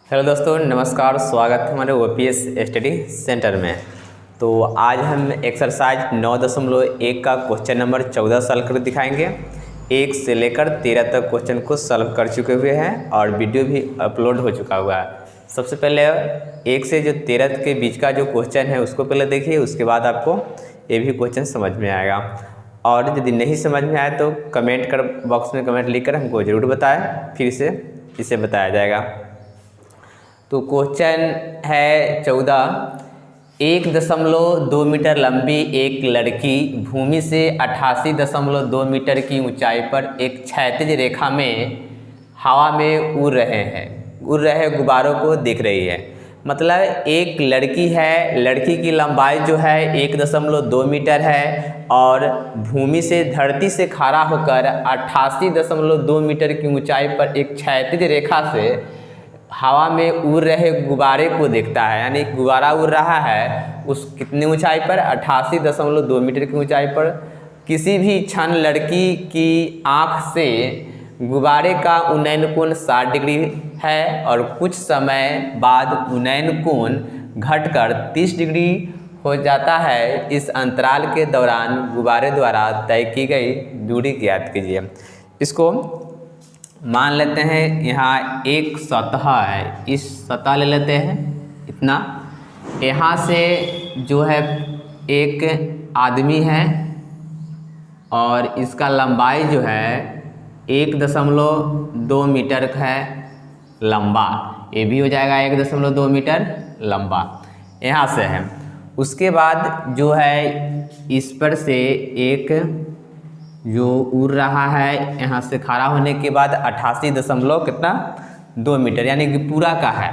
Hello दोस्तों, नमस्कार। स्वागत है हमारे OPS स्टडी सेंटर में। तो आज हम एक्सरसाइज 9.1 का क्वेश्चन नंबर 14 सॉल्व कर दिखाएंगे। 1 से लेकर 13 तक क्वेश्चन को सॉल्व कर चुके हुए हैं और वीडियो भी अपलोड हो चुका हुआ है। सबसे पहले 1 से जो 13 के बीच का जो क्वेश्चन है उसको पहले देखिए, उसके बाद आपको ये भी क्वेश्चन समझ में आएगा। और यदि नहीं समझ में आए तो कमेंट कर बॉक्स में कमेंट लिखकर हमको ज़रूर बताएं, फिर से इसे बताया जाएगा। तो क्वेश्चन है 14। 1.2 मीटर लंबी एक लड़की भूमि से 88.2 मीटर की ऊंचाई पर एक क्षैतिज रेखा में हवा में उड़ रहे गुब्बारों को देख रही है। मतलब एक लड़की है, लड़की की लंबाई जो है 1.2 मीटर है और भूमि से धरती से खड़ा होकर 88.2 मीटर की ऊंचाई पर एक क्षैतिज रेखा से हवा में उड़ रहे गुब्बारे को देखता है। यानी गुब्बारा उड़ रहा है उस कितनी ऊंचाई पर, 88.2 मीटर की ऊंचाई पर। किसी भी क्षण लड़की की आंख से गुब्बारे का उन्नयन कोण 60 डिग्री है और कुछ समय बाद उन्नयन कोण घटकर 30 डिग्री हो जाता है। इस अंतराल के दौरान गुब्बारे द्वारा तय की गई दूरी ज्ञात कीजिए। इसको मान लेते हैं यहाँ एक सतह है, इस सतह ले लेते हैं इतना। यहाँ से जो है एक आदमी है और इसका लंबाई जो है 1.2 मीटर है लंबा। ये भी हो जाएगा 1.2 मीटर लंबा, यहाँ से है। उसके बाद जो है इस पर से एक जो उड़ रहा है, यहाँ से खड़ा होने के बाद 88.2 मीटर यानी कि पूरा का है।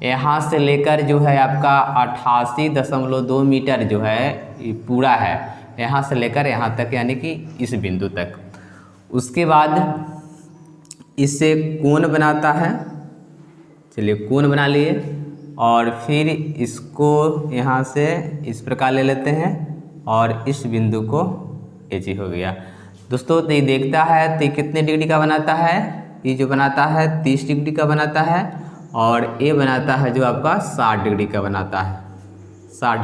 यहाँ से लेकर जो है आपका 88.2 मीटर जो है ये पूरा है, यहाँ से लेकर यहाँ तक यानी कि इस बिंदु तक। उसके बाद इससे कोण बनाता है। चलिए कोण बना लिए और फिर इसको यहाँ से इस प्रकार ले लेते हैं और इस बिंदु को एजी हो गया। दोस्तों तो ये देखता है तो ये कितने डिग्री का बनाता है, ये जो बनाता है 30 डिग्री का बनाता है और ये बनाता है जो आपका 60 डिग्री का बनाता है। 60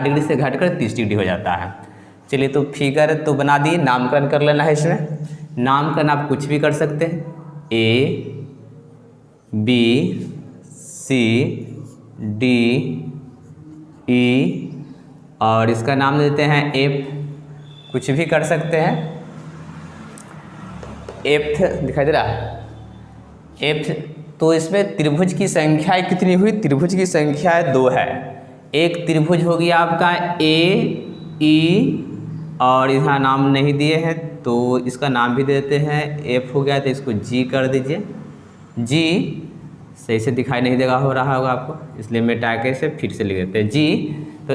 डिग्री से घटकर 30 डिग्री हो जाता है। चलिए तो फिगर तो बना दिए, नामकरण कर लेना है। इसमें नामकरण आप कुछ भी कर सकते हैं, A B C D E और इसका नाम देते हैं F। कुछ भी कर सकते हैं। F दिखाई दे रहा है, F। तो इसमें त्रिभुज की संख्या कितनी हुई? त्रिभुज की संख्या 2 है। एक त्रिभुज हो गया आपका AE और यहाँ नाम नहीं दिए हैं तो इसका नाम भी देते हैं। F हो गया तो इसको G कर दीजिए। G सही से दिखाई नहीं देगा हो रहा होगा आपको, इसलिए मिटा के से फिर से लिख देते हैं G। तो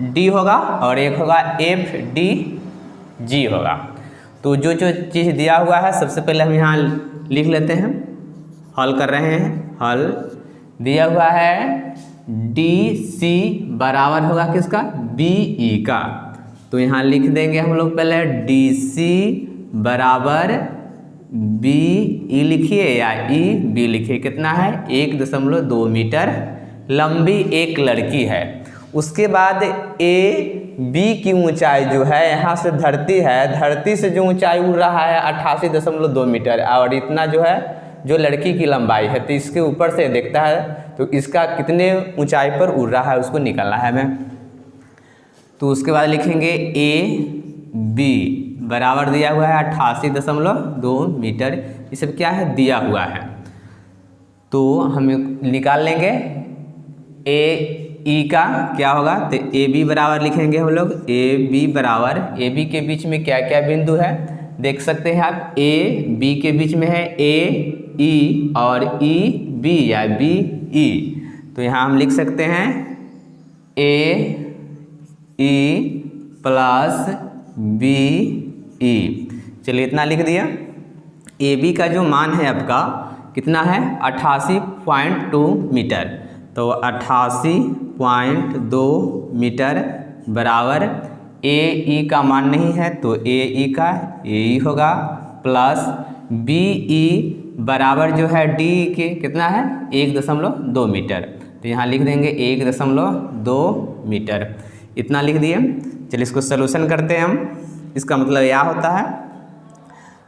AED होगा और एक होगा FDG होगा। तो जो जो चीज़ दिया हुआ है सबसे पहले हम यहाँ लिख लेते हैं, हल कर रहे हैं। हल दिया हुआ है DC बराबर होगा किसका? BE का। तो यहाँ लिख देंगे हम लोग पहले DC बराबर BE लिखिए या EB लिखिए। कितना है? 1.2 मीटर लंबी एक लड़की है। उसके बाद AB की ऊंचाई जो है यहाँ से धरती है, धरती से जो ऊंचाई उड़ रहा है 88.2 मीटर और इतना जो है जो लड़की की लंबाई है। तो इसके ऊपर से देखता है तो इसका कितने ऊंचाई पर उड़ रहा है उसको निकालना है हमें। तो उसके बाद लिखेंगे AB बराबर दिया हुआ है 88.2 मीटर। ये सब क्या है? दिया हुआ है। तो हम निकाल लेंगे AE का क्या होगा। तो AB बराबर लिखेंगे हम लोग AB बराबर, AB के बीच में क्या क्या बिंदु है देख सकते हैं आप। AB के बीच में है AE और EB या BE। तो यहाँ हम लिख सकते हैं AE प्लस BE। चलिए इतना लिख दिया। AB का जो मान है आपका कितना है? 88.2 मीटर। तो 88.2 मीटर बराबर AE का मान नहीं है तो AE का AE होगा प्लस BE बराबर जो है डी के कितना है 1.2 मीटर। तो यहाँ लिख देंगे 1.2 मीटर, इतना लिख दिए। चलिए इसको सलूशन करते हैं हम। इसका मतलब यह होता है,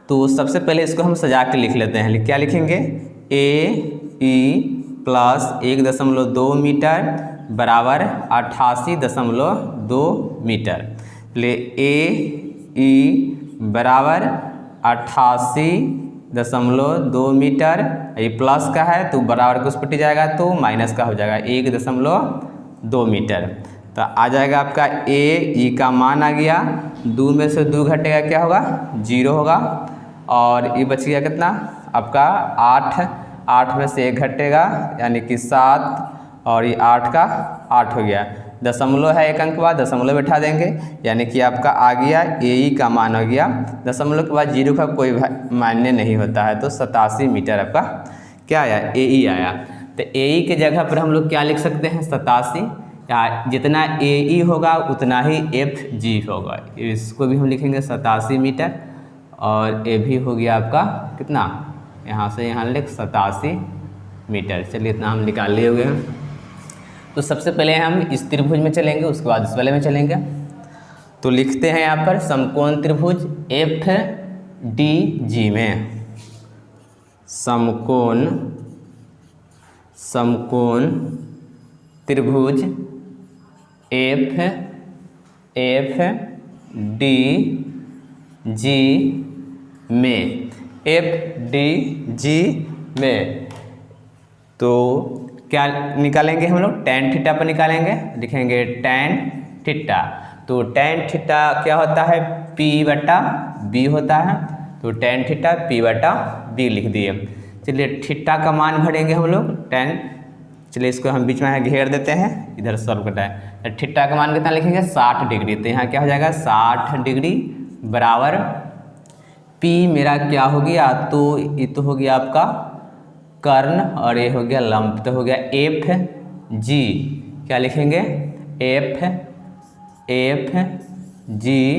तो सबसे पहले इसको हम सजा के लिख लेते हैं। क्या लिखेंगे, ए ई प्लस 1.2 मीटर बराबर 88.2 मीटर। ले ए ई बराबर 88.2 मीटर, ये प्लस का है तो बराबर कुछ पिट जाएगा तो माइनस का हो जाएगा 1.2 मीटर। तो आ जाएगा आपका ए ई का मान आ गया, 2 में से 2 घटेगा क्या होगा 0 होगा, और ये बच गया कितना आपका 8 में से 1 घटेगा यानी कि 7, और ये 8 का 8 हो गया। दशमलव है एक अंक के बाद दशमलव बैठा देंगे, यानी कि आपका आ गया ए ई का मान हो गया। दशमलव के बाद 0 का कोई मान्य नहीं होता है, तो 87 मीटर आपका क्या आया ए ई आया। तो ए ई के जगह पर हम लोग क्या लिख सकते हैं 87, या जितना ए ई होगा उतना ही एफ जी होगा, इसको भी हम लिखेंगे 87 मीटर। और ए भी हो गया आपका कितना, यहाँ से यहाँ लिख 87 मीटर। चलिए इतना हम निकाल लिए हुए हैं। तो सबसे पहले हम इस त्रिभुज में चलेंगे, उसके बाद इस वाले में चलेंगे। तो लिखते हैं यहाँ पर समकोण त्रिभुज एफ डी जी में, समकोण त्रिभुज एफ डी जी में, एफ डी जी में। तो क्या निकालेंगे हम लोग, tan थीटा पर निकालेंगे। लिखेंगे tan थीटा, तो tan थीटा क्या होता है P/B होता है, तो tan थीटा P/B लिख दिए। चलिए थीटा का मान भरेंगे हम लोग tan, चलिए इसको हम बीच में घेर देते हैं, इधर सॉल्व करता है। थीटा का मान कितना लिखेंगे 60 डिग्री, तो यहाँ क्या हो जाएगा 60 डिग्री बराबर P मेरा क्या हो गया, तो ये तो हो गया आपका कर्ण और ये हो गया लंब, तो हो गया एफ जी। क्या लिखेंगे एफ जी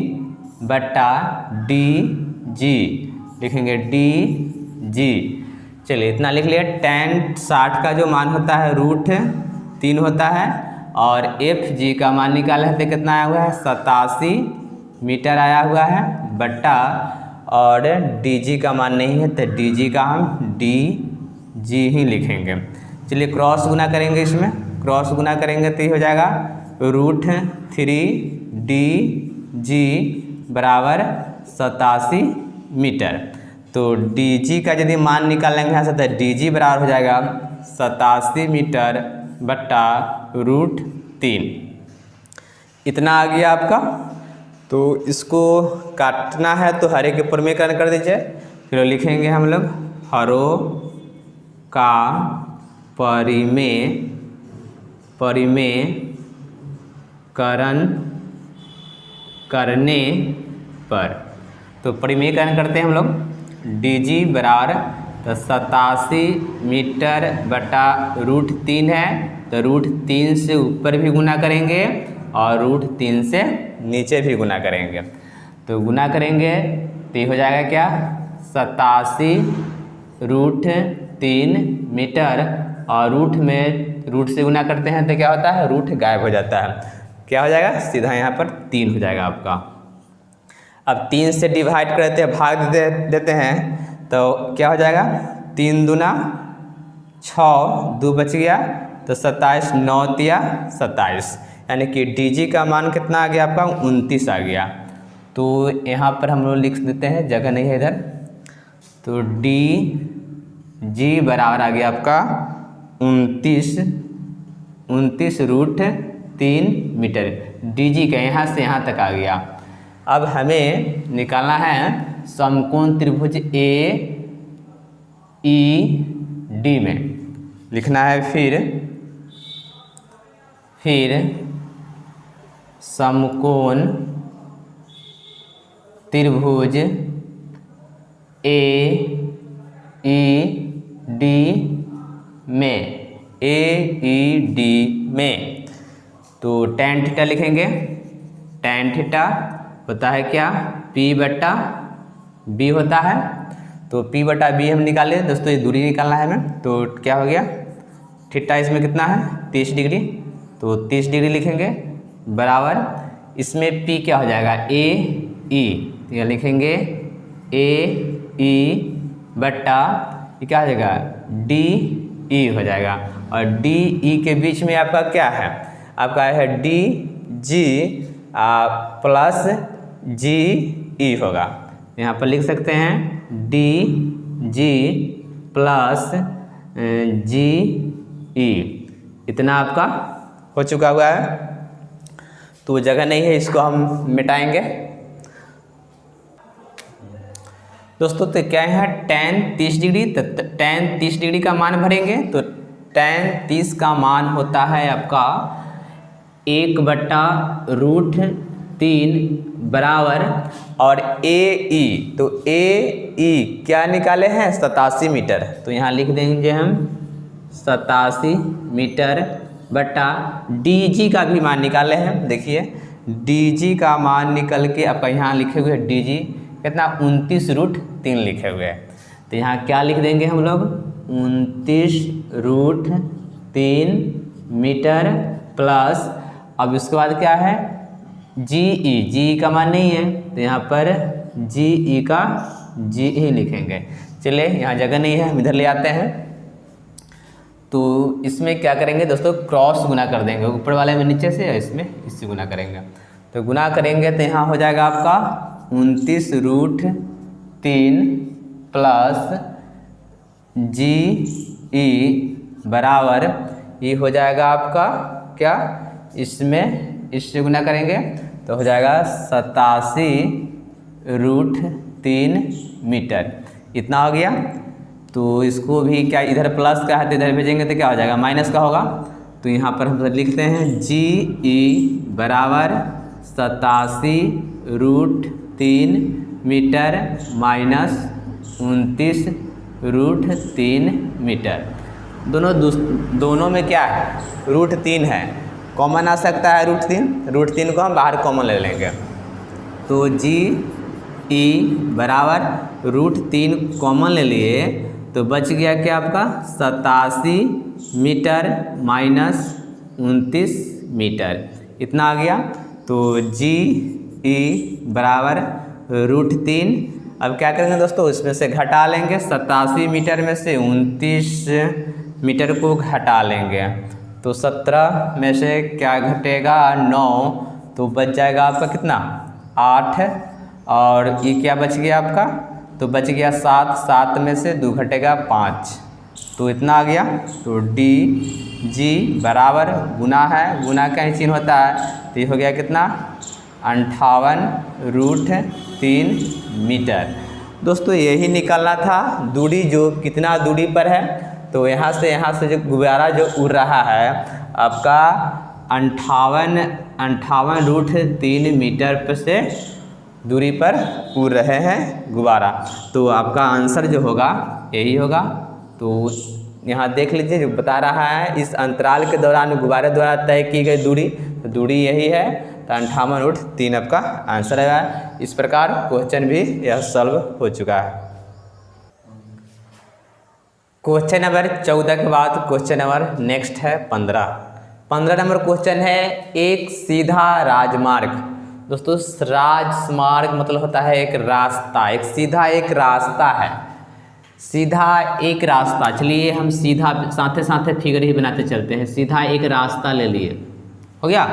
बटा डी जी, लिखेंगे डी जी। चलिए इतना लिख लिया। tan 60 का जो मान होता है √3 होता है, और एफ जी का मान निकाला है तो कितना आया हुआ है 87 मीटर आया हुआ है, बटा और डी जी का मान नहीं है तो डी जी का हम डी जी ही लिखेंगे। चलिए क्रॉस गुना करेंगे, इसमें क्रॉस गुना करेंगे तो ये हो जाएगा √3 डी जी बराबर 87 मीटर। तो डी जी का यदि मान निकालेंगे यहाँ से तो डी जी बराबर हो जाएगा 87 मीटर बट्टा √3, इतना आ गया आपका। तो इसको काटना है तो हरे के प्रमेयकरण कर दीजिए। फिर लिखेंगे हम लोग हरों का परिमेयकरण करने पर, तो परिमेयकरण करते हैं हम लोग। डी जी बराबर तो 87 मीटर बटा √3 है, तो √3 से ऊपर भी गुना करेंगे और √3 से नीचे भी गुना करेंगे। तो गुना करेंगे तो ये हो जाएगा क्या 87 √3 मीटर, और रूट से गुना करते हैं तो क्या होता है रूट गायब हो जाता है, क्या हो जाएगा सीधा यहाँ पर 3 हो जाएगा आपका। अब 3 से डिवाइड करते हैं, भाग देते हैं, तो क्या हो जाएगा 3 दूना 6, 2 बच गया तो 27, 9 तिया 27, यानी कि डी जी का मान कितना आ गया आपका 29 आ गया। तो यहाँ पर हम लोग लिख देते हैं, जगह नहीं है इधर, तो डी जी बराबर आ गया आपका 29 √3 मीटर। डी जी का यहाँ से यहाँ तक आ गया। अब हमें निकालना है समकोण त्रिभुज ए ई डी में, लिखना है फिर समकोण त्रिभुज ए ई डी में, तो tan थीटा लिखेंगे। tan थीटा होता है क्या P/B होता है, तो P बटा B हम निकाले दोस्तों, ये दूरी निकालना है हमें। तो क्या हो गया, थीटा इसमें कितना है 30 डिग्री, तो 30 डिग्री लिखेंगे बराबर इसमें P क्या हो जाएगा AE, तो यह लिखेंगे AE बटा ये क्या हो जाएगा DE हो जाएगा। और DE के बीच में आपका क्या है, आपका है DG प्लस GE होगा। यहाँ पर लिख सकते हैं DG प्लस GE, इतना आपका हो चुका हुआ है। तो जगह नहीं है, इसको हम मिटाएंगे दोस्तों। तो क्या है tan 30 डिग्री, तो tan 30 डिग्री का मान भरेंगे। तो tan 30 का मान होता है आपका 1/√3 बराबर और AE, तो AE क्या निकाले हैं 87 मीटर। तो यहाँ लिख देंगे हम 87 मीटर बटा DG का भी मान निकाले हैं। देखिए DG का मान निकल के आपका यहाँ लिखे हुए DG कितना 29√3 लिखे हुए हैं। तो यहाँ क्या लिख देंगे हम लोग 29√3 मीटर प्लस, अब इसके बाद क्या है GE का मान नहीं है, तो यहाँ पर GE का GE लिखेंगे। चलिए यहाँ जगह नहीं है, हम इधर ले आते हैं। तो इसमें क्या करेंगे दोस्तों, क्रॉस गुना कर देंगे, ऊपर वाले में नीचे से, इसमें इससे गुना करेंगे। तो गुना करेंगे तो यहाँ हो जाएगा आपका 29√3 प्लस GE बराबर ये हो जाएगा आपका क्या, इसमें इससे गुना करेंगे तो हो जाएगा 87√3 मीटर, इतना हो गया। तो इसको भी क्या इधर प्लस का है तो इधर भेजेंगे तो क्या हो जाएगा माइनस का होगा। तो यहाँ पर हम लिखते हैं GE बराबर 87√3 मीटर माइनस 29√3 मीटर। दोनों में क्या है √3 है, कॉमन आ सकता है √3 को हम बाहर कॉमन ले लेंगे। तो GE बराबर √3 कॉमन ले लिए तो बच गया क्या आपका 87 मीटर माइनस 29 मीटर, इतना आ गया। तो GE बराबर √3, अब क्या करेंगे दोस्तों इसमें से घटा लेंगे, 87 मीटर में से 29 मीटर को घटा लेंगे। तो 17 में से क्या घटेगा 9, तो बच जाएगा आपका कितना 8, और ये क्या बच गया आपका, तो बच गया 7 में से 2 घटेगा 5, तो इतना आ गया। तो DG बराबर गुना है, गुना का ही चिन्ह होता है, तो ये हो गया कितना 58√3 मीटर। दोस्तों यही निकालना था दूरी, जो कितना दूरी पर है। तो यहाँ से जो गुब्बारा जो उड़ रहा है आपका 58√3 मीटर पर से दूरी पर उड़ रहे हैं गुब्बारा। तो आपका आंसर जो होगा यही होगा। तो यहाँ देख लीजिए जो बता रहा है इस अंतराल के दौरान गुब्बारे द्वारा तय की गई दूरी, तो दूरी यही है, तो 58√3 आपका आंसर है। इस प्रकार क्वेश्चन भी यह सॉल्व हो चुका है। क्वेश्चन नंबर 14 के बाद क्वेश्चन नंबर नेक्स्ट है 15 नंबर क्वेश्चन है एक सीधा राजमार्ग। दोस्तों राजमार्ग मतलब होता है एक रास्ता, एक सीधा एक रास्ता है, सीधा एक रास्ता। चलिए हम सीधा साथे साथे फिगर ही बनाते चलते हैं। सीधा एक रास्ता ले लिए, हो गया।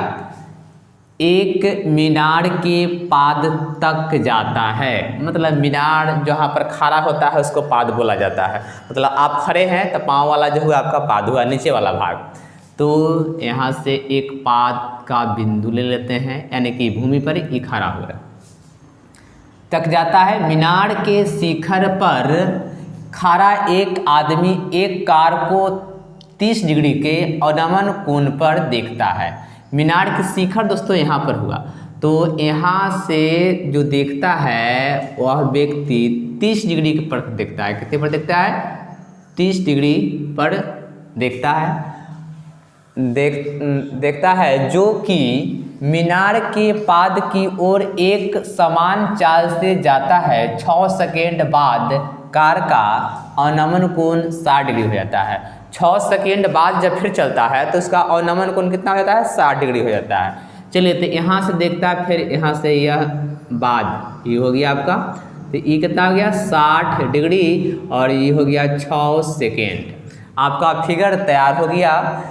एक मीनार के पाद तक जाता है, मतलब मीनार जहाँ पर खड़ा होता है उसको पाद बोला जाता है। मतलब आप खड़े हैं तो पाँव वाला जो हुआ आपका पाद हुआ, नीचे वाला भाग। तो यहाँ से एक पाद का बिंदु ले लेते हैं, यानी कि भूमि पर ही खड़ा हुआ तक जाता है। मीनार के शिखर पर खड़ा एक आदमी एक कार को 30 डिग्री के अवनमन कोण पर देखता है। मीनार के शिखर दोस्तों यहाँ पर हुआ, तो यहाँ से जो देखता है वह व्यक्ति 30 डिग्री पर देखता है। कितने पर देखता है 30 डिग्री पर देखता है, देखता है, जो कि मीनार के पाद की ओर एक समान चाल से जाता है। 6 सेकेंड बाद कार का अवनमन कोण 60 डिग्री हो जाता है। 6 सेकेंड बाद जब फिर चलता है तो उसका अवनमन कोण कितना हो जाता है? 60 डिग्री हो जाता है। चलिए तो यहाँ से देखता है, फिर यहाँ से यह बाद ये हो गया आपका, तो ये कितना हो गया? 60 डिग्री, और ये हो गया 6 सेकेंड। आपका फिगर तैयार हो गया।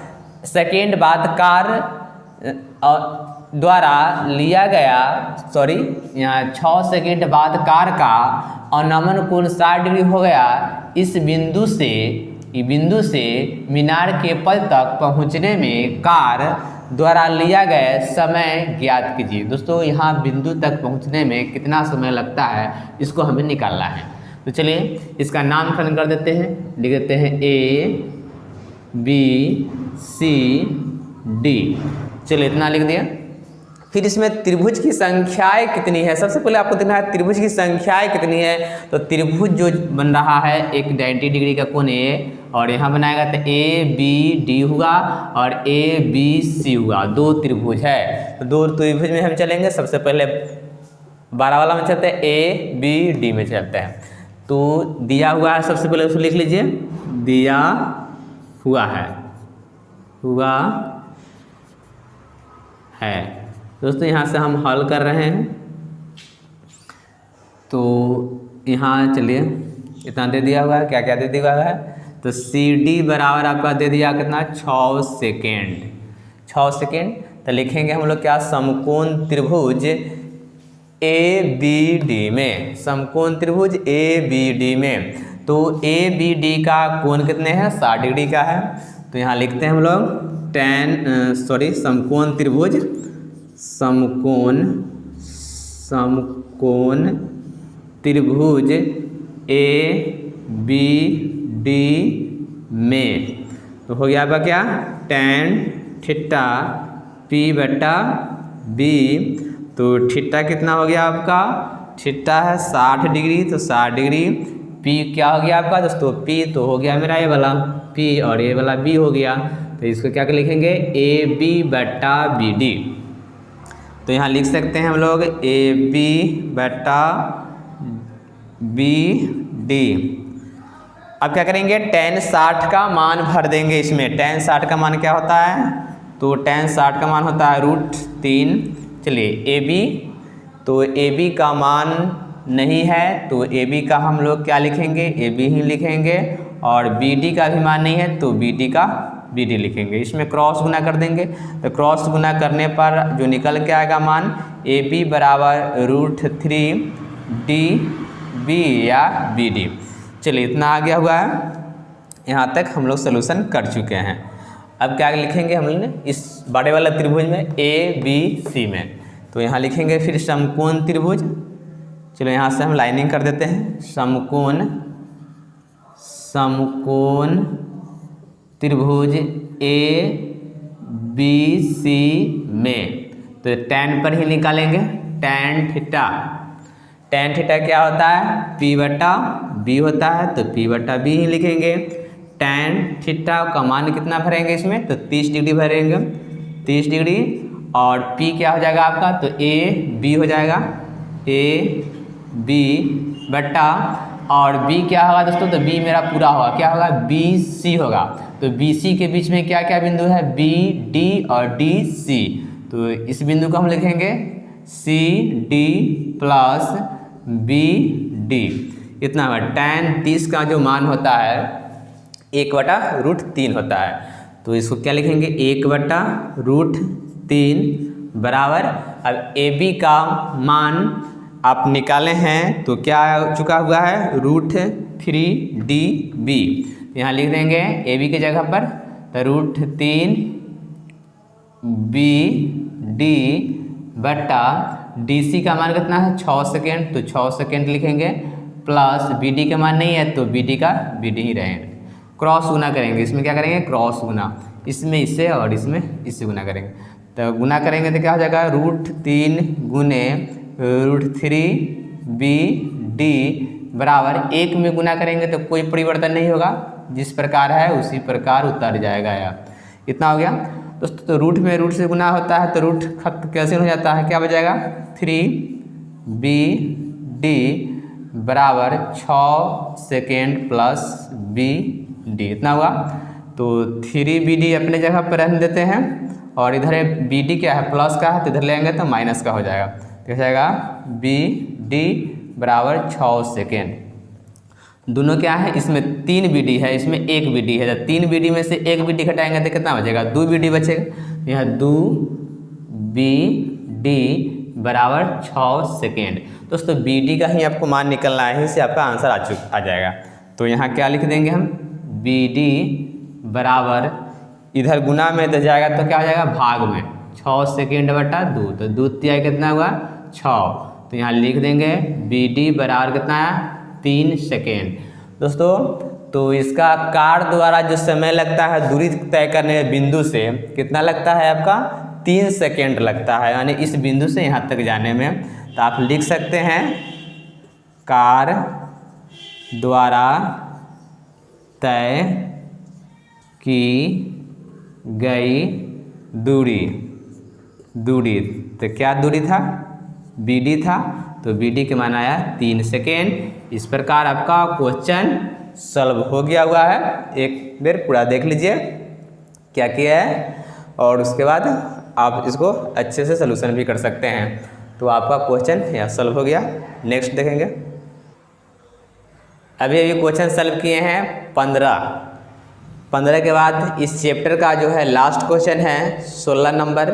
सेकेंड बाद कार द्वारा लिया गया, सॉरी यहाँ 6 सेकेंड बाद कार का अवनमन कोण 60 डिग्री हो गया। इस बिंदु से मीनार के पद तक पहुंचने में कार द्वारा लिया गया समय ज्ञात कीजिए। दोस्तों यहाँ बिंदु तक पहुंचने में कितना समय लगता है, इसको हमें निकालना है। तो चलिए इसका नामकरण कर देते हैं, लिख देते हैं A B C D। चलिए इतना लिख दिया। फिर इसमें त्रिभुज की संख्याएं कितनी है, सबसे पहले आपको देखना है त्रिभुज की संख्याएं कितनी है। तो त्रिभुज जो बन रहा है एक 90 डिग्री का कोण A, और यहाँ बनाएगा तो ABD हुआ और ABC हुआ, 2 त्रिभुज है। तो 2 त्रिभुज में हम चलेंगे। सबसे पहले 12 वाला में चलते हैं, ABD में चलते हैं। तो दिया हुआ है, सबसे पहले उसको लिख लीजिए, दिया हुआ है। दोस्तों यहाँ से हम हल कर रहे हैं। तो यहाँ चलिए इतना दे दिया हुआ है, क्या क्या दे दिया हुआ है। तो CD बराबर आपका दे दिया कितना? 6 सेकेंड। तो लिखेंगे हम लोग क्या? समकोण त्रिभुज ABD में, समकोण त्रिभुज ABD में। तो ABD का कोण कितने हैं? 60 डिग्री का है। तो यहाँ लिखते हैं हम लोग समकोण त्रिभुज ABD में। तो हो गया आपका क्या? tan theta P/B। तो थीटा कितना हो गया आपका? थीटा है 60 डिग्री, तो 60 डिग्री। P क्या हो गया आपका दोस्तों? P तो हो गया मेरा ये वाला P, और ये वाला B हो गया। तो इसको क्या लिखेंगे? AB/BD। तो यहाँ लिख सकते हैं हम लोग AB/BD। अब क्या करेंगे? tan 60 का मान भर देंगे इसमें। tan 60 का मान क्या होता है? तो tan 60 का मान होता है √3। चलिए AB, तो AB का मान नहीं है, तो AB का हम लोग क्या लिखेंगे? AB ही लिखेंगे। और BD का भी मान नहीं है, तो BD का BD लिखेंगे। इसमें क्रॉस गुना कर देंगे। तो क्रॉस गुना करने पर जो निकल के आएगा मान, AB बराबर √3DB या BD। चलिए इतना आ गया हुआ है। यहाँ तक हम लोग सोल्यूशन कर चुके हैं। अब क्या लिखेंगे हम लोग इस बड़े वाला त्रिभुज में ABC में। तो यहाँ लिखेंगे फिर समकोण त्रिभुज। चलो यहाँ से हम लाइनिंग कर देते हैं। समकोण त्रिभुज ABC में। तो tan पर ही निकालेंगे। tan थीटा क्या होता है? P/B होता है, तो P/B ही लिखेंगे। tan थीटा का मान कितना भरेंगे इसमें? तो 30 डिग्री भरेंगे, 30 डिग्री। और P क्या हो जाएगा आपका? तो AB हो जाएगा, AB बटा, और B क्या होगा दोस्तों? तो B मेरा पूरा होगा, क्या होगा? BC होगा। तो BC के बीच में क्या क्या बिंदु है? BD और DC। तो इस बिंदु को हम लिखेंगे CD प्लस BD। इतना होगा। tan 30 का जो मान होता है 1/√3 होता है। तो इसको क्या लिखेंगे? 1/√3 बराबर। अब AB का मान आप निकाले हैं, तो क्या आ चुका हुआ है? √3DB। यहाँ लिख देंगे AB की जगह पर, तो √3BD बटा DC का मान कितना है? 6 सेकेंड, तो 6 सेकेंड लिखेंगे। प्लस BD का मान नहीं है, तो BD का BD ही रहेंगे। क्रॉस गुना करेंगे। इसमें क्या करेंगे? क्रॉस गुना, इसमें इससे और इसमें इससे गुना करेंगे। तो गुना करेंगे तो क्या हो जाएगा? √3 गुने √3BD बराबर 1 में गुना करेंगे तो कोई परिवर्तन नहीं होगा, जिस प्रकार है उसी प्रकार उतर जाएगा यार। इतना हो गया दोस्तों। तो रूट में रूट से गुना होता है, तो रूट खत्म कैसे हो जाता है? क्या बच जाएगा? 3BD बराबर 6 सेकेंड प्लस बी डी, इतना हुआ। तो 3BD अपने जगह पर रख देते हैं और इधर BD क्या है, प्लस का है, तो इधर ले आएंगे तो माइनस का हो जाएगा। तो हो जाएगा BD बराबर 6 सेकेंड। दोनों क्या है, इसमें 3BD है, इसमें 1BD है। तो 3BD में से 1BD घटाएंगे तो कितना बचेगा, 2BD बचेगा। यह 2BD बराबर 6 सेकेंड। दोस्तों BD का ही आपको मान निकलना है, इसे आपका आंसर आ जाएगा। तो यहाँ क्या लिख देंगे हम, BD बराबर इधर गुना में तो जाएगा तो क्या हो जाएगा, भाग में 6 सेकेंड बटा 2, तो 2 तिहाई कितना हुआ 6। तो यहाँ लिख देंगे BD बराबर कितना है 3 सेकेंड। दोस्तों तो इसका कार द्वारा जो समय लगता है दूरी तय करने बिंदु से कितना लगता है आपका, 3 सेकेंड लगता है, यानी इस बिंदु से यहाँ तक जाने में। तो आप लिख सकते हैं कार द्वारा तय की गई दूरी तो क्या दूरी था, BD था, तो BD के मान आया 3 सेकेंड। इस प्रकार आपका क्वेश्चन सॉल्व हो गया हुआ है। एक बार पूरा देख लीजिए क्या किया है, और उसके बाद आप इसको अच्छे से सलूशन भी कर सकते हैं। तो आपका क्वेश्चन यहाँ सॉल्व हो गया। नेक्स्ट देखेंगे। अभी क्वेश्चन सॉल्व किए हैं 15 के बाद इस चैप्टर का जो है लास्ट क्वेश्चन है 16 नंबर।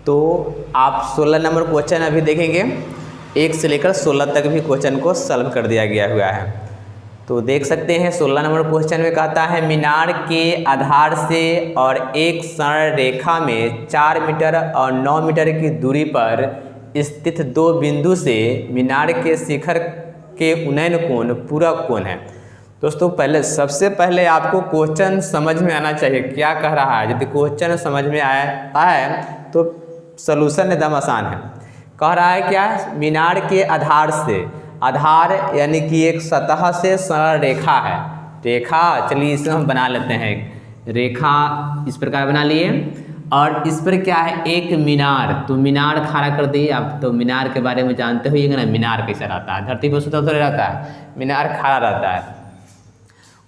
तो आप 16 नंबर क्वेश्चन अभी देखेंगे, 1 से लेकर 16 तक भी क्वेश्चन को सॉल्व कर दिया गया हुआ है। तो देख सकते हैं 16 नंबर क्वेश्चन में कहता है मीनार के आधार से और एक सरल रेखा में 4 मीटर और 9 मीटर की दूरी पर स्थित 2 बिंदु से मीनार के शिखर के उन्नयन कोण पूरक कोण है। दोस्तों सबसे पहले आपको क्वेश्चन समझ में आना चाहिए क्या कह रहा है। यदि क्वेश्चन समझ में आया है तो सलूशन एकदम आसान है। कह रहा है क्या, मीनार के आधार से, आधार यानी कि एक सतह से सरल रेखा है, रेखा, चलिए इसे हम बना लेते हैं, रेखा इस प्रकार बना लिए, और इस पर क्या है एक मीनार। तो मीनार खड़ा कर दिए। आप तो मीनार के बारे में जानते होइएगा ना, मीनार कैसा रहता है, धरती पर सुता थोड़ा रहता है, मीनार खड़ा रहता है।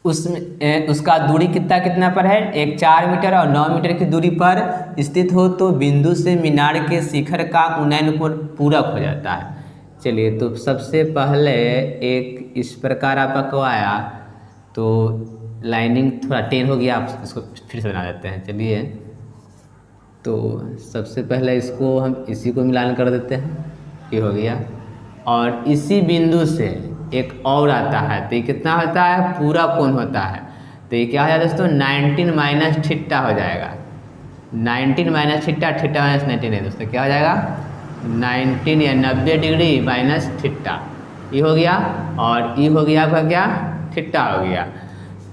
उसमें उसका दूरी कितना पर है, एक 4 मीटर और 9 मीटर की दूरी पर स्थित हो तो बिंदु से मीनार के शिखर का उन्नयन कोण पूरक हो जाता है। चलिए तो सबसे पहले एक इस प्रकार आपका आया, तो लाइनिंग थोड़ा टेढ़ हो गया, आप इसको फिर से बना देते हैं। चलिए तो सबसे पहले इसको हम इसी को मिलान कर देते हैं, ये हो गया। और इसी बिंदु से एक और आता है, तो ये कितना होता है, पूरा कोण होता है। तो ये क्या हो जाएगा दोस्तों, 19 माइनस थीटा हो जाएगा। 19 माइनस थीटा, थीटा माइनस 19 है दोस्तों, क्या हो जाएगा 19 या 90 डिग्री माइनस थीटा, ये हो गया। और ये हो गया आपका क्या, थीटा हो गया।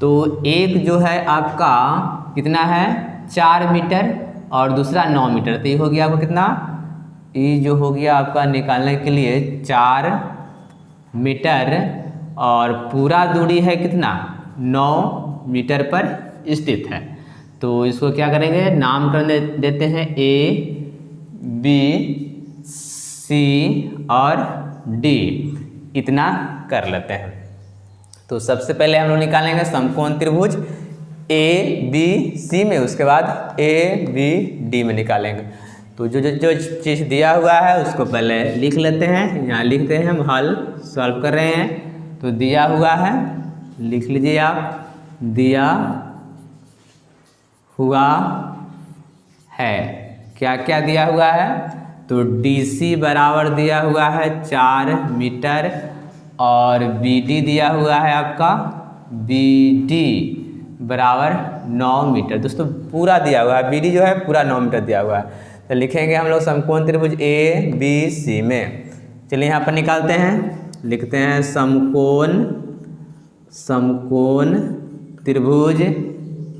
तो एक जो है आपका कितना है 4 मीटर और दूसरा 9 मीटर, तो ये हो गया आपका कितना, ये जो हो गया आपका निकालने के लिए 4 मीटर और पूरा दूरी है कितना 9 मीटर पर स्थित है। तो इसको क्या करेंगे, नामकरण देते हैं A, B, C और D, इतना कर लेते हैं। तो सबसे पहले हम लोग निकालेंगे समकोण त्रिभुज ABC में, उसके बाद ABD में निकालेंगे। तो जो चीज़ दिया हुआ है उसको पहले लिख लेते हैं। यहाँ लिखते हैं हम हल सॉल्व कर रहे हैं। तो दिया हुआ है, लिख लीजिए आप, दिया हुआ है, क्या क्या दिया हुआ है, तो DC बराबर दिया हुआ है 4 मीटर और BD दिया हुआ है आपका BD बराबर 9 मीटर। दोस्तों पूरा दिया हुआ है, BD जो है पूरा 9 मीटर दिया हुआ है। तो लिखेंगे हम लोग समकोण त्रिभुज ABC में। चलिए यहाँ पर निकालते हैं, लिखते हैं समकोण त्रिभुज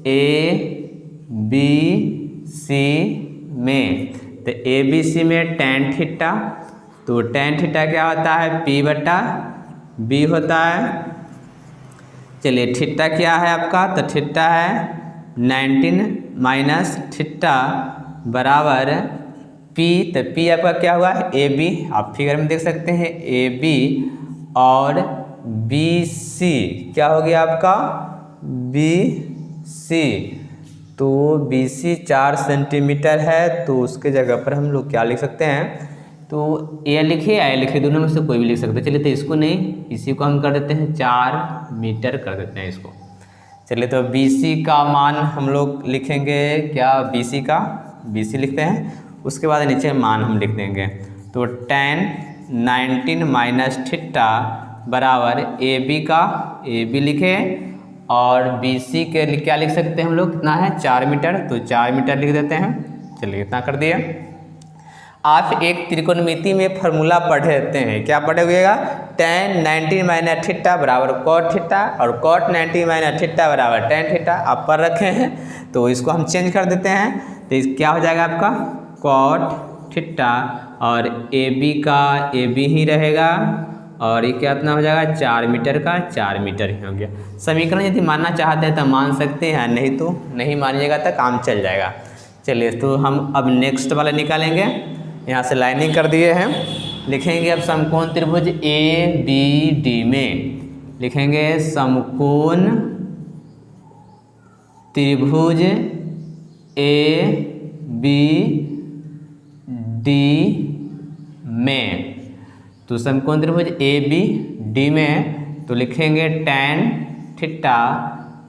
ABC में। तो ABC में tan थीटा, तो tan थीटा क्या होता है P/B होता है। चलिए थीटा क्या है आपका, तो थीटा है 19 माइनस थीटा बराबर P। तो P आपका क्या हुआ AB, आप फिगर में देख सकते हैं AB और BC क्या हो गया आपका BC, तो BC 4 सेंटीमीटर है, तो उसके जगह पर हम लोग क्या लिख सकते हैं, तो ए लिखे या लिखे, दोनों में से कोई भी लिख सकते हैं। चलिए तो इसको नहीं, इसी को हम कर देते हैं 4 मीटर कर देते हैं इसको। चलिए तो BC का मान हम लोग लिखेंगे क्या, BC लिखते हैं, उसके बाद नीचे मान हम लिख देंगे। तो tan 19 माइनस थीटा बराबर AB लिखे, और BC के क्या लिख सकते हैं हम लोग, कितना है 4 मीटर, तो 4 मीटर लिख देते हैं। चलिए इतना कर दिए। आप एक त्रिकोणमिति में फॉर्मूला पढ़े रहते हैं, क्या पढ़े हुएगा, tan 19 माइनस थीटा बराबर cot थीटा, और cot 90 माइनस थीटा बराबर tan थीटा आप पढ़ रखे हैं, तो इसको हम चेंज कर देते हैं। तो क्या हो जाएगा आपका cot थीटा, और AB ही रहेगा, और ये कितना हो जाएगा 4 मीटर का 4 मीटर ही हो गया। समीकरण यदि मानना चाहते हैं तो मान सकते हैं, नहीं तो नहीं मानिएगा तो काम चल जाएगा। चलिए तो हम अब नेक्स्ट वाला निकालेंगे। यहाँ से लाइनिंग कर दिए हैं, लिखेंगे अब समकोण त्रिभुज ABD में, लिखेंगे समकोण त्रिभुज ABD में, तो समकोण त्रिभुज ABD में तो लिखेंगे tan थीटा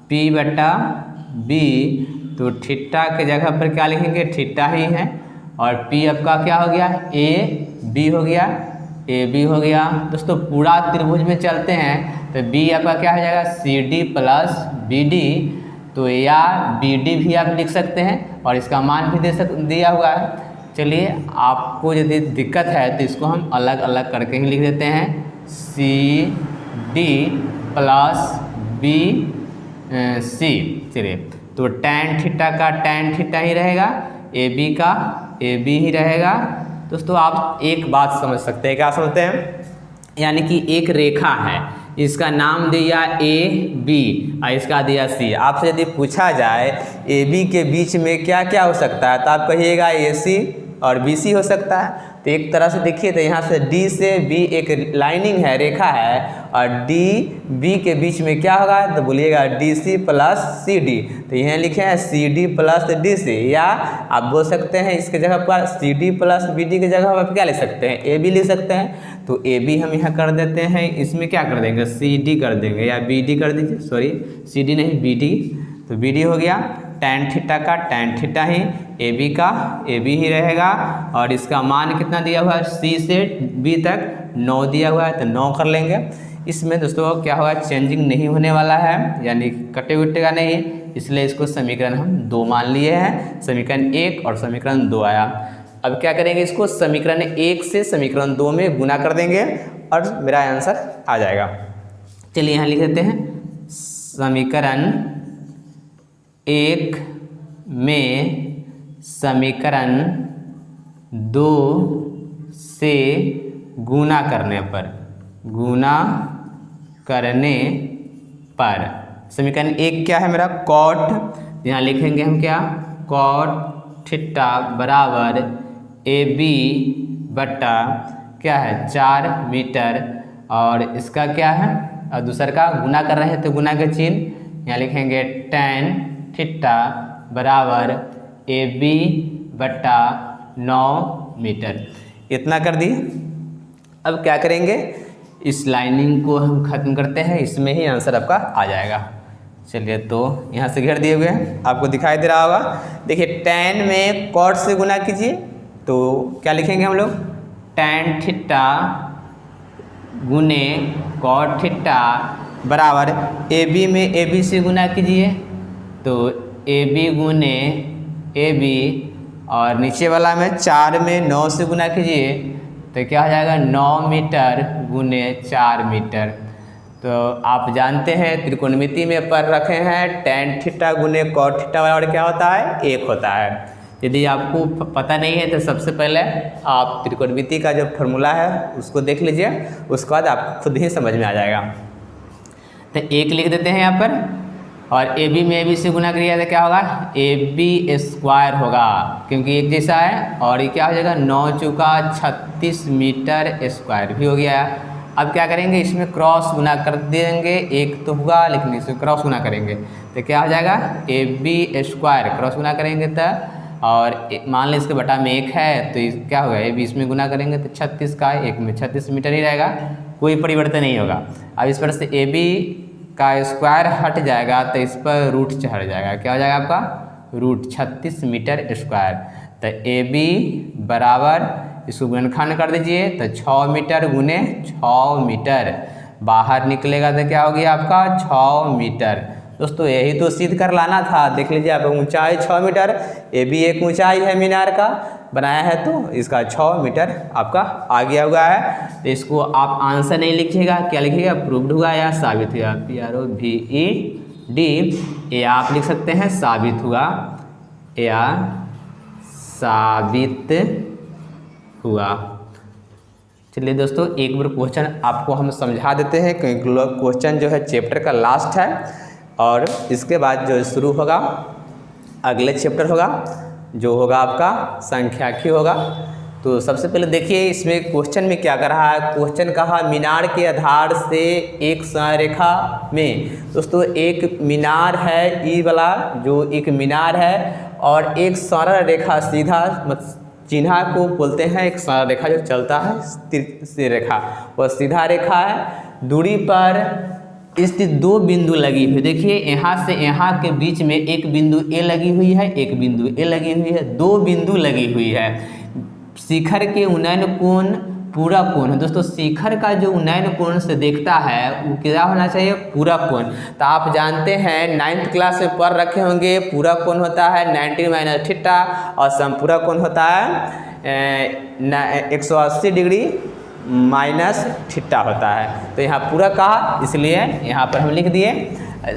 P/B, तो थीटा के जगह पर क्या लिखेंगे, थीटा ही है, और P आपका क्या हो गया, AB हो गया। दोस्तों पूरा त्रिभुज में चलते हैं तो B आपका क्या हो जाएगा CD प्लस BD, तो या BD भी आप लिख सकते हैं, और इसका मान भी दिया हुआ है। चलिए आपको यदि दिक्कत है तो इसको हम अलग अलग करके ही लिख देते हैं, CD प्लस BC। चलिए तो tan थीटा का tan थीटा ही रहेगा, AB का AB ही रहेगा। दोस्तों आप एक बात समझ सकते हैं, क्या समझते हैं, यानी कि एक रेखा है, इसका नाम दिया AB और इसका दिया C। आपसे यदि पूछा जाए AB के बीच में क्या क्या हो सकता है, तो आप कहिएगा AC और BC हो सकता है। तो एक तरह से देखिए, तो यहाँ से D से B एक लाइनिंग है, रेखा है, और DB के बीच में क्या होगा, तो बोलिएगा DC प्लस CD। तो यहाँ लिखे हैं CD प्लस DC, या आप बोल सकते हैं इसके जगह पर CD प्लस BD की जगह पर क्या लिख सकते हैं, AB लिख सकते हैं। तो AB हम यहाँ कर देते हैं, इसमें क्या कर देंगे, CD कर देंगे, या BD कर दीजिए, सॉरी CD नहीं BD, तो BD हो गया। tan थीटा का tan थीटा ही, AB का AB ही रहेगा, और इसका मान कितना दिया हुआ है, C से B तक 9 दिया हुआ है, तो 9 कर लेंगे। इसमें दोस्तों क्या होगा, चेंजिंग नहीं होने वाला है, यानी कटे उटेगा नहीं, इसलिए इसको समीकरण हम 2 मान लिए हैं। समीकरण 1 और समीकरण 2 आया। अब क्या करेंगे, इसको समीकरण 1 से समीकरण 2 में गुना कर देंगे और मेरा आंसर आ जाएगा। चलिए यहाँ लिख देते हैं, समीकरण 1 में समीकरण 2 से गुना करने पर समीकरण 1 क्या है मेरा, cot, यहाँ लिखेंगे हम क्या, cot थीटा बराबर AB बटा क्या है 4 मीटर, और इसका क्या है, और दूसर का गुना कर रहे हैं तो गुना का चिन्ह, यहाँ लिखेंगे tan थीटा बराबर AB बटा 9 मीटर। इतना कर दिए। अब क्या करेंगे, इस लाइनिंग को हम खत्म करते हैं, इसमें ही आंसर आपका आ जाएगा। चलिए तो यहाँ से घेर दिए हुए हैं, आपको दिखाई दे रहा होगा। देखिए tan में cot से गुना कीजिए, तो क्या लिखेंगे हम लोग, tan थीटा गुने cot थीटा बराबर AB में AB से गुना कीजिए, तो AB गुने AB, और नीचे वाला में 4 में 9 से गुना कीजिए, तो क्या हो जाएगा 9 मीटर गुने 4 मीटर। तो आप जानते हैं त्रिकोणमिति में पढ़ रखे हैं, tan थीटा गुने cot थीटा बराबर क्या होता है, 1 होता है। यदि आपको पता नहीं है तो सबसे पहले आप त्रिकोणमिति का जो फॉर्मूला है उसको देख लीजिए, उसके बाद आपको खुद ही समझ में आ जाएगा। तो 1 लिख देते हैं यहाँ पर, और AB में AB से गुना करिए तो क्या होगा, AB स्क्वायर होगा, क्योंकि एक जैसा है, और ये क्या हो जाएगा 9 चौका 36 मीटर स्क्वायर भी हो गया। अब क्या करेंगे, इसमें क्रॉस गुना कर देंगे, एक तो होगा लेकिन इसमें क्रॉस गुना करेंगे तो क्या हो जाएगा AB² क्रॉस गुना करेंगे तो, और मान लें इसके बटा में 1 है तो क्या होगा AB इसमें गुना करेंगे तो 36 का 1 में 36 मीटर ही रहेगा, कोई परिवर्तन नहीं होगा। अब इस पर से AB का स्क्वायर हट जाएगा तो इस पर रूट चढ़ जाएगा, क्या हो जाएगा आपका रूट 36 मीटर स्क्वायर। तो AB बराबर इसको गुणनखंड कर दीजिए तो 6 मीटर गुने 6 मीटर, बाहर निकलेगा तो क्या हो गया आपका 6 मीटर। दोस्तों यही तो सिद्ध कर लाना था। देख लीजिए आप ऊंचाई 6 मीटर, AB एक ऊंचाई है मीनार का बनाया है तो इसका 6 मीटर आपका आ गया हुआ है। तो इसको आप आंसर नहीं लिखिएगा, क्या लिखिएगा प्रूव्ड हुआ या साबित हुआ, PROVED या आप लिख सकते हैं साबित हुआ या साबित हुआ। चलिए दोस्तों एक बार क्वेश्चन आपको हम समझा देते हैं क्योंकि क्वेश्चन जो है चैप्टर का लास्ट है और इसके बाद जो शुरू होगा अगले चैप्टर होगा जो होगा आपका सांख्यिकी होगा। तो सबसे पहले देखिए इसमें क्वेश्चन में क्या कर रहा है, क्वेश्चन कहा मीनार के आधार से एक संरेखा में। दोस्तों एक मीनार है, ई वाला जो एक मीनार है और एक सरल रेखा सीधा चिन्ह को बोलते हैं एक सरल रेखा जो चलता है स्थिर रेखा, वह सीधा रेखा है। दूरी पर स्थित 2 बिंदु लगी हुई, देखिए यहाँ से यहाँ के बीच में एक बिंदु A लगी हुई है, एक बिंदु A लगी हुई है, 2 बिंदु लगी हुई है। शिखर के उन्नयन कोण पूरा कोण है। दोस्तों शिखर का जो उन्नयन कोण से देखता है वो क्या होना चाहिए पूरा कोण। तो आप जानते हैं 9th क्लास में पढ़ रखे होंगे पूरा कोण होता है 90 - थीटा और समपूरा कोण होता है 180 डिग्री माइनस थीटा होता है। तो यहाँ पूरा कहा इसलिए यहाँ पर हम लिख दिए।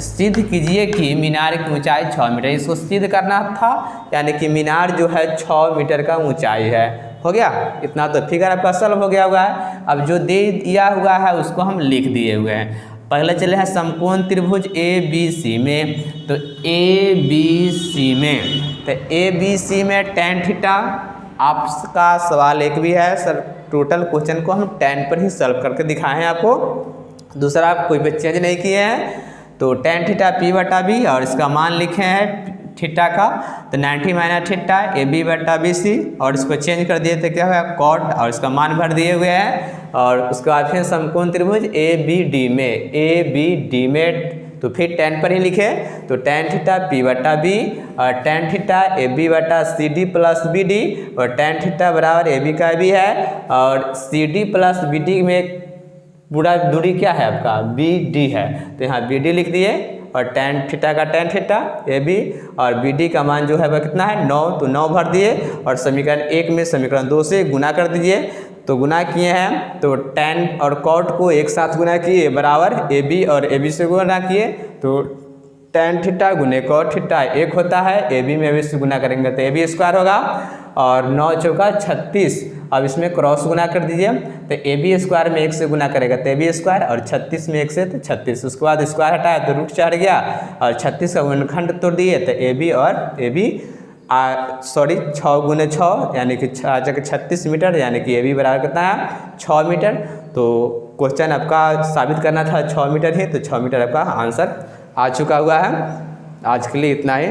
सिद्ध कीजिए कि मीनार की ऊंचाई 6 मीटर, इसको सिद्ध करना था यानी कि मीनार जो है 6 मीटर का ऊंचाई है। हो गया इतना, तो फिगर आपका सॉल्व हो गया हुआ है। अब जो दे दिया हुआ है उसको हम लिख दिए हुए हैं। पहले चले हैं समकोण त्रिभुज ABC में, तो ABC में तो ABC में tan थीटा, आपका सवाल एक भी है सर, टोटल क्वेश्चन को हम tan पर ही सॉल्व करके दिखाए हैं आपको, दूसरा कोई भी चेंज नहीं किए हैं। तो tan थीटा P/B और इसका मान लिखे हैं थीटा का तो 90 - थीटा AB/BC और इसको चेंज कर दिए तो क्या हुआ कॉट और इसका मान भर दिए हुए हैं। और उसके बाद फिर समकोण त्रिभुज ABD में तो फिर tan पर ही लिखे तो tan थीटा P/B और tan थीटा AB/CD + BD और tan थीटा बराबर AB का भी है और CD + BD में पूरा दूरी क्या है आपका BD है तो यहाँ BD लिख दिए और tan थीटा का tan थीटा AB और BD का मान जो है वह कितना है 9, तो 9 भर दिए और समीकरण 1 में समीकरण 2 से गुना कर दीजिए। तो गुना किए हैं तो tan और cot को एक साथ गुना किए बराबर AB और AB से गुना किए तो tan थीटा गुने cot थीटा 1 होता है, AB में AB से गुना करेंगे तो AB² होगा और 9 चौका 36। अब इसमें क्रॉस गुना कर दीजिए तो AB² में 1 से गुना करेगा तो AB² और 36 में 1 से तो 36, उसके बाद स्क्वायर हटाया तो रूट चढ़ गया और 36 का गुणनखंड तोड़ दिए तो AB और AB 6 गुने 6 यानी कि 36 मीटर यानी कि AB बराबर कितना है 6 मीटर। तो क्वेश्चन आपका साबित करना था 6 मीटर ही, तो 6 मीटर आपका आंसर आ चुका हुआ है। आज के लिए इतना ही।